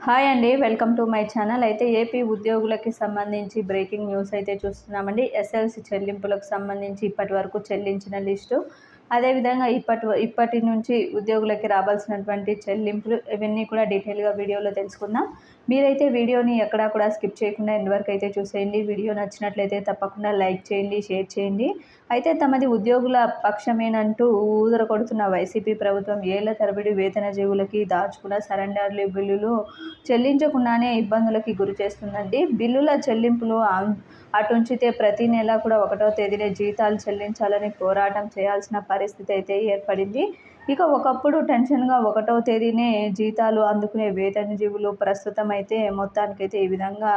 Hi అండి, welcome to my channel. అయితే AP ఉద్యోగులకి సంబంధించి బ్రేకింగ్ న్యూస్ అయితే చూస్తున్నామండి. ఎస్ఎల్సి చెల్లింపులకు సంబంధించి ఇప్పటి వరకు చెల్లించిన లిస్టు, అదేవిధంగా ఇప్పటి నుంచి ఉద్యోగులకి రావాల్సినటువంటి చెల్లింపులు, ఇవన్నీ కూడా డీటెయిల్గా వీడియోలో తెలుసుకుందాం. మీరైతే వీడియోని ఎక్కడా కూడా స్కిప్ చేయకుండా ఎండ్ వరకు అయితే చూసేయండి. వీడియో నచ్చినట్లయితే తప్పకుండా లైక్ చేయండి, షేర్ చేయండి. అయితే తమది ఉద్యోగుల పక్షమేనంటూ ఊదర కొడుతున్న వైసీపీ ప్రభుత్వం ఏళ్ల తరబడి వేతన జీవులకి దాచుకున్న సరెండర్ బిల్లులు చెల్లించకుండానే ఇబ్బందులకి గురి చేస్తుందండి. బిల్లుల చెల్లింపులు అటుంచితే ప్రతి నెల కూడా 1వ తేదీనే జీతాలు చెల్లించాలని పోరాటం చేయాల్సిన పరిస్థితి అయితే ఏర్పడింది. ఇక ఒకప్పుడు టెన్షన్గా 1వ తేదీనే జీతాలు అందుకునే వేతనజీవులు ప్రస్తుతం అయితే మొత్తానికైతే ఈ విధంగా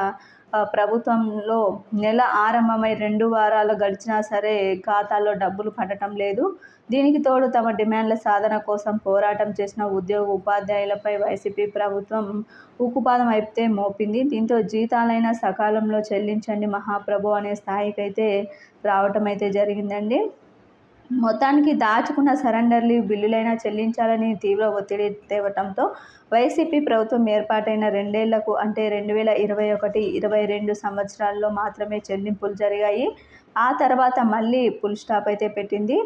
ప్రభుత్వంలో నెల ఆరంభమై 2 వారాలు గడిచినా సరే ఖాతాల్లో డబ్బులు పడటం లేదు. దీనికి తోడు తమ డిమాండ్ల సాధన కోసం పోరాటం చేసిన ఉద్యోగ ఉపాధ్యాయులపై వైసీపీ ప్రభుత్వం ఉక్కుపాదం అయితే మోపింది. దీంతో జీతాలైనా సకాలంలో చెల్లించండి మహాప్రభు అనే స్థాయికైతే రావటం అయితే జరిగిందండి. మొత్తానికి దాచుకున్న సరెండర్ లీవ్ బిల్లులైనా చెల్లించాలని తీవ్ర ఒత్తిడి తేవటంతో వైసీపీ ప్రభుత్వం ఏర్పాటైన 2 ఏళ్లకు అంటే 2021-22 సంవత్సరాల్లో మాత్రమే చెల్లింపులు జరిగాయి. ఆ తర్వాత మళ్ళీ ఫుల్ స్టాప్ అయితే పెట్టింది.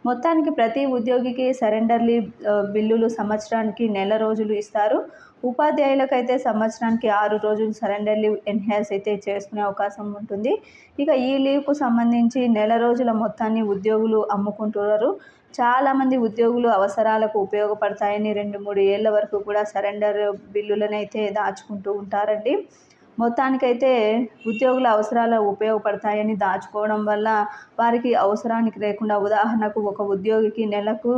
మొత్తానికి ప్రతి ఉద్యోగికి సరెండర్ లీవ్ బిల్లులు సంవత్సరానికి నెల రోజులు ఇస్తారు. ఉపాధ్యాయులకైతే సంవత్సరానికి 6 రోజులు సరెండర్ లీవ్ ఎన్హాన్స్ అయితే చేసుకునే అవకాశం ఉంటుంది. ఇక ఈ లీవ్కు సంబంధించి నెల రోజుల మొత్తాన్ని ఉద్యోగులు అమ్ముకుంటున్నారు. చాలామంది ఉద్యోగులు అవసరాలకు ఉపయోగపడతాయని 2-3 ఏళ్ల వరకు కూడా సరెండర్ బిల్లులనైతే దాచుకుంటూ ఉంటారండి. మొత్తానికైతే ఉద్యోగుల అవసరాలు ఉపయోగపడతాయని దాచుకోవడం వల్ల వారికి అవసరానికి లేకుండా, ఉదాహరణకు ఒక ఉద్యోగికి నెలకు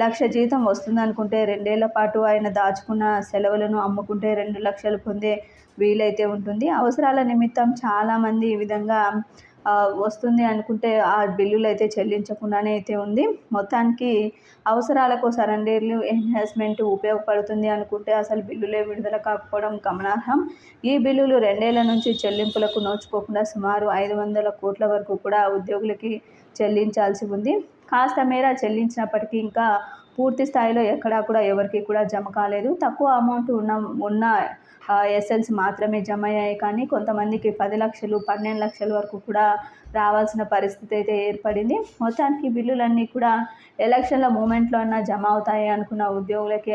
1,00,000 జీతం వస్తుందనుకుంటే 2 ఏళ్ల పాటు ఆయన దాచుకున్న సెలవులను అమ్ముకుంటే 2 లక్షలు పొందే వీలైతే ఉంటుంది. అవసరాల నిమిత్తం చాలామంది ఈ విధంగా వస్తుంది అనుకుంటే ఆ బిల్లులు అయితే చెల్లించకుండానే అయితే ఉంది. మొత్తానికి అవసరాలకు సరెండర్ లీవ్ ఎన్హాన్స్మెంట్ ఉపయోగపడుతుంది అనుకుంటే అసలు బిల్లులే విడుదల కాకపోవడం గమనార్హం. ఈ బిల్లులు 2 ఏళ్ల నుంచి చెల్లింపులకు నోచుకోకుండా సుమారు 500 కోట్ల వరకు కూడా ఉద్యోగులకి చెల్లించాల్సి ఉంది. కాస్త మేర చెల్లించినప్పటికీ ఇంకా పూర్తి స్థాయిలో ఎక్కడా కూడా ఎవరికి కూడా జమ కాలేదు. తక్కువ అమౌంట్ ఉన్న ఎస్ఎల్సి మాత్రమే జమ అయ్యాయి. కానీ కొంతమందికి 10 లక్షలు, 12 లక్షల వరకు కూడా రావాల్సిన పరిస్థితి అయితే ఏర్పడింది. మొత్తానికి బిల్లులన్నీ కూడా ఎలక్షన్ల మూమెంట్లో అన్నా జమ అవుతాయి అనుకున్న ఉద్యోగులకి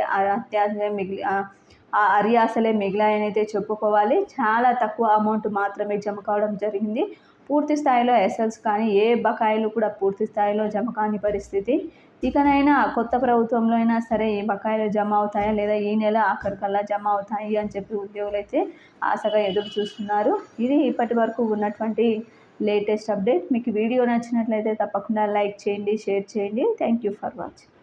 అరియాసలే మిగిలాయని అయితే చెప్పుకోవాలి. చాలా తక్కువ అమౌంట్ మాత్రమే జమ కావడం జరిగింది. పూర్తి స్థాయిలో ఎస్ఎల్సి కానీ ఏ బకాయిలు కూడా పూర్తి స్థాయిలో జమ కాని పరిస్థితి. ఇకనైనా కొత్త ప్రభుత్వంలో అయినా సరే ఈ బకాయిలు జమ అవుతాయా లేదా ఈ నెల ఆఖరికల్లా జమ అవుతాయి అని చెప్పి ఉద్యోగులైతే ఆశగా ఎదురు చూస్తున్నారు. ఇది ఇప్పటి వరకు ఉన్నటువంటి లేటెస్ట్ అప్డేట్. మీకు వీడియో నచ్చినట్లయితే తప్పకుండా లైక్ చేయండి, షేర్ చేయండి. Thank you for watching.